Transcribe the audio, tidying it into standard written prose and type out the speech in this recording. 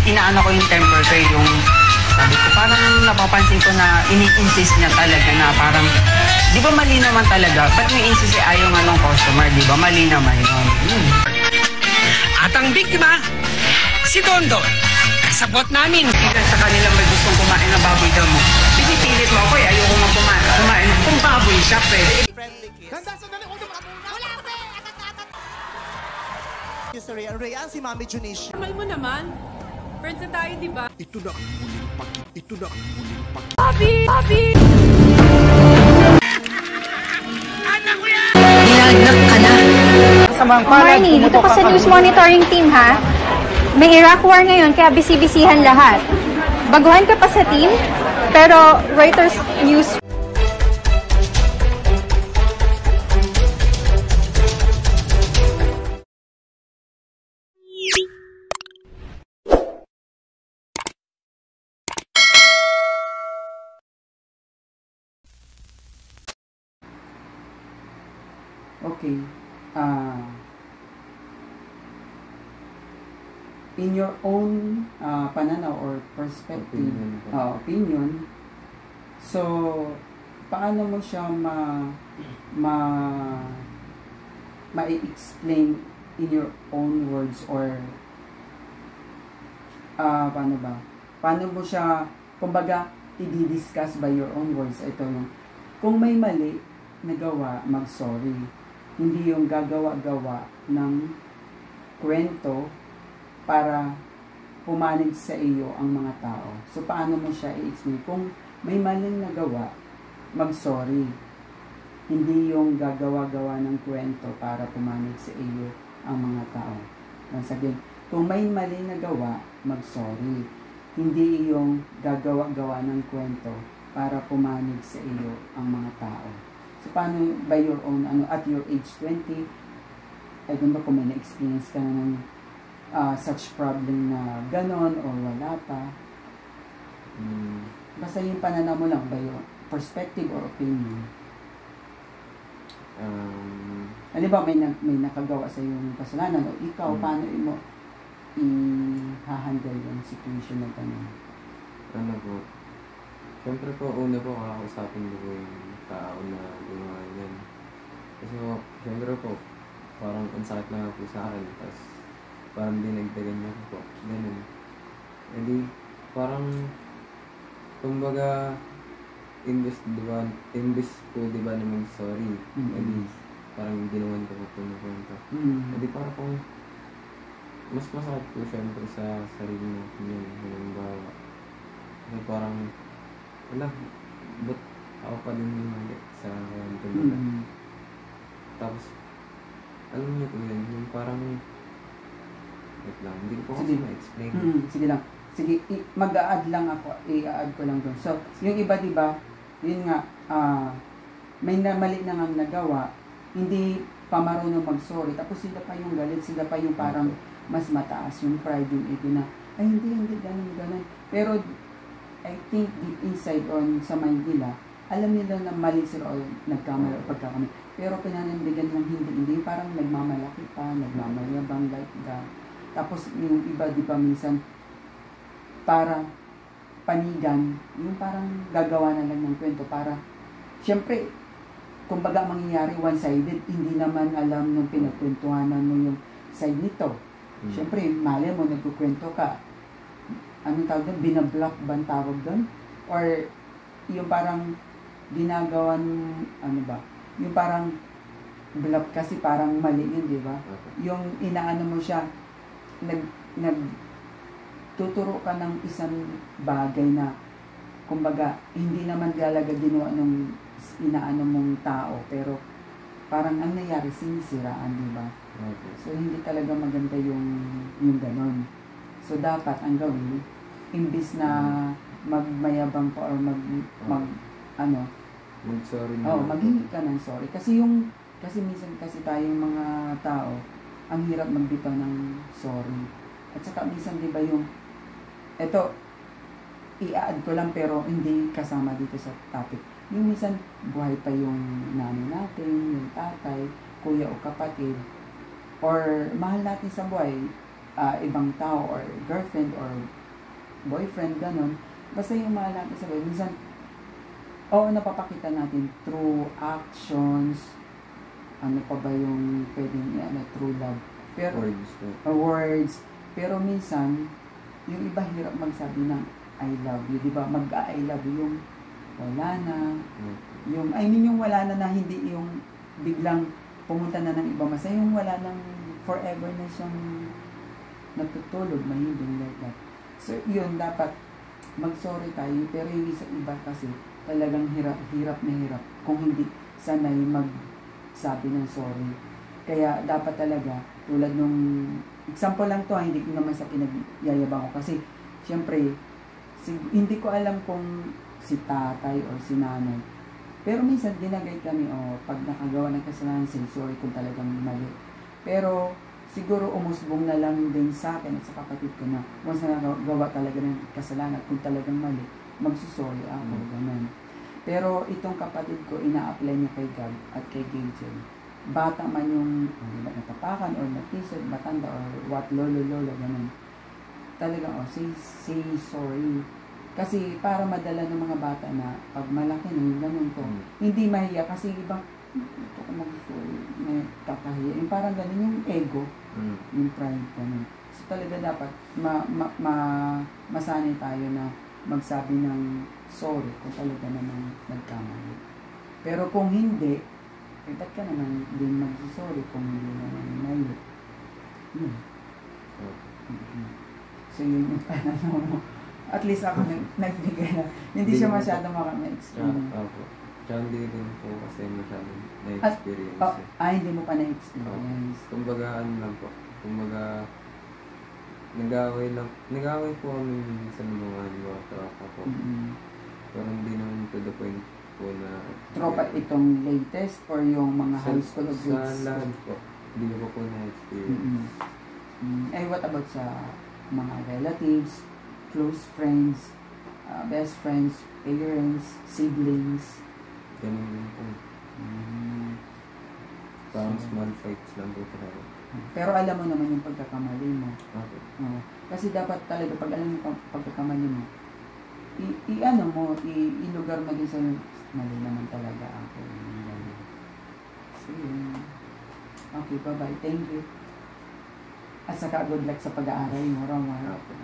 inaano ko yung temper ko, yung sabi ko, parang napapansin ko na ini-insist niya talaga na parang, di ba mali naman talaga? Ba't may insist ayaw nga ng customer, di ba? Mali naman yun. At ang biktima, si Dondon. Kasabot namin. Sa kanila may gustong kumain ng baboy daw mo. Pinipilit mo ako ayoko nga kumain. Kung baboy shop Friendly kiss. Ganda, sandali, huwag yung makabuna. Wala, pre! Atat-atat! Si Rhea, si Mami Junicia. Mahal mo naman. Friends na tayo, di ba? Ito na ang muling pakit. Ito na ang muling pakit. Papi! Papi! Anak ko yan! Dinagnak ka na. Marnie, dito ka sa news monitoring team, ha? May Iraq war ngayon, kaya bisi-bisihan lahat. Baguhan ka pa sa team, pero Reuters News. Okay. In your own pananaw or perspective, opinion, so paano mo siya ma-explain in your own words or paano ba? Paano mo siya, kumbaga, i-discuss by your own words? Ito yung, kung may mali nagawa, mag-sorry. Hindi yung gagawa-gawa ng kwento para pumanig sa iyo ang mga tao. So, paano mo siya i-explain? Kung may maling nagawa, mag-sorry. Hindi yung gagawa-gawa ng kwento para pumanig sa iyo ang mga tao. Once again, kung may maling nagawa, mag-sorry. Hindi yung gagawa-gawa ng kwento para pumanig sa iyo ang mga tao. So, paano by your own, at your age 20, I don't know kung may na-experience ka na ng such problem na ganon or wala pa. Basta yung pananaw mo lang by your perspective or opinion. Ano ba, may nakagawa sa yung kasalanan o ikaw, paano mo i-handle yung situation na gano'n? Ano po? Siyempre po, una po kakausapin ko yung tao na gumawa yan. Kasi po, siyempre po, parang ang sakit na po sa akin. Tapos, parang dinagdagan niya po. Ganun. Hindi, parang, kumbaga, imbes po, diba, naman sorry. Hindi, parang ginawan ko po pumunta. Hindi, parang kung, mas masakit po siyempre sa sarili natin yun. Halimbawa. Kasi parang, wala, ba't ako pa din yung mali sa kwento nila. Tapos, alam niyo po yun, yung parang, wait lang, hindi ko po kasi ma-explain. Sige lang. Sige, mag-a-add lang ako, i-a-add ko lang doon. So, yung iba, diba, yun nga, may mali na nga nagawa, hindi pa marunong mag-sorry, tapos sila pa yung galit, sila pa yung parang mas mataas, yung pride, yung ego na, ay hindi, ganun. Pero, I think deep inside on sa mind nila, alam nila na mali sila o nagkamali o pagkakamali. Pero pinanindigan lang hindi, parang nagmamalaki pa, nagmamayabang like that. Tapos yung iba, di ba minsan, para panigan, yung parang gagawa na lang ng kwento para, syempre, kumbaga mangyayari one-sided, hindi naman alam nung pinagkwentuhanan mo yung side nito. Syempre, mali mo, nagkukwento ka, anong tawag doon? Binablock ba ang tawag doon? Or yung parang ginagawan, ano ba? Yung parang block kasi parang mali yun, di ba? Yung inaano mo siya, tuturo ka ng isang bagay na, kumbaga, hindi naman talaga ginawa ng inaano mong tao, pero parang ang nangyari, sinisiraan, di ba? So, hindi talaga maganda yung ganon. So, dapat ang gawin, imbis na magmayabang pa or mag-sorry na. maghingi ka ng sorry. Kasi minsan kasi tayong mga tao, ang hirap magbitaw ng sorry. At saka minsan, di ba eto, i-add ko lang pero hindi kasama dito sa topic. Yung minsan, buhay pa yung nanay natin, yung tatay, kuya o kapatid, or mahal natin sa buhay, ibang tao or girlfriend or boyfriend, ganun. Basta yung mahal natin sa buhay. Minsan, napapakita natin through actions, ano pa ba yung pwedeng true love. Pero, words. Pero minsan, yung iba hirap magsabi ng I love you, di ba? Mag-I love you yung wala na. Yung, yung wala na hindi yung biglang pumunta na ng iba masaya, yung wala nang forever na siyang natutulog, mahinding like that. So, yun, dapat mag-sorry tayo, pero yung isa iba kasi talagang hirap na hirap kung hindi sanay magsabi ng sorry. Kaya dapat talaga, tulad nung example lang to, hindi ko naman sa pinagyayabang ko kasi syempre, hindi ko alam kung si tatay or si nanay. Pero minsan ginagay kami, pag nakagawa ng kasalanan, say sorry kung talagang mali. Pero siguro umusbong na lang din sa akin at sa kapatid ko na once na nagawa talaga ng kasalanan, kung talagang mali, magsusorry ako, ganun. Pero itong kapatid ko, ina-apply niya kay Gab at kay Giljen. Bata man yung natapakan or natisod, matanda or what, lolo, ganun. Talagang, say sorry. Kasi para madala ng mga bata na pag malaki na yung ganun to, hindi mahiya kasi ibang, ito ko mag-sorry, may kakahiya. Yung parang ganun yung ego, yung pride, ganun. So talaga dapat masanay tayo na magsabi ng sorry kung talaga naman nagkamali. Pero kung hindi, ba't ka naman din mag-sorry kung hindi naman mali? Yun. So yun yung pananaw mo. At least ako nagbigay na. Hindi siya masyado maka-explain. Tsaka hindi din po kasi masyadong na-experience. Hindi mo pa na-experience. Kumbaga, lang po. Kumbaga, nag-away po kami sa mga tropa po. Pero hindi naman to the point po na... Tropa itong latest or yung mga high school of grades? Sa lahat po. Hindi ko po na-experience. What about sa mga relatives, close friends, best friends, parents, siblings? Ganun din po. Parang small fights lang po talaga. Pero alam mo naman yung pagkakamali mo. Okay. Kasi dapat talaga pag alam mo yung pagkakamali mo, ilugar mo din sa mali naman talaga ako. So yun. Okay, bye-bye. Thank you. At saka good luck sa pag-aaral mo, Roma. Okay.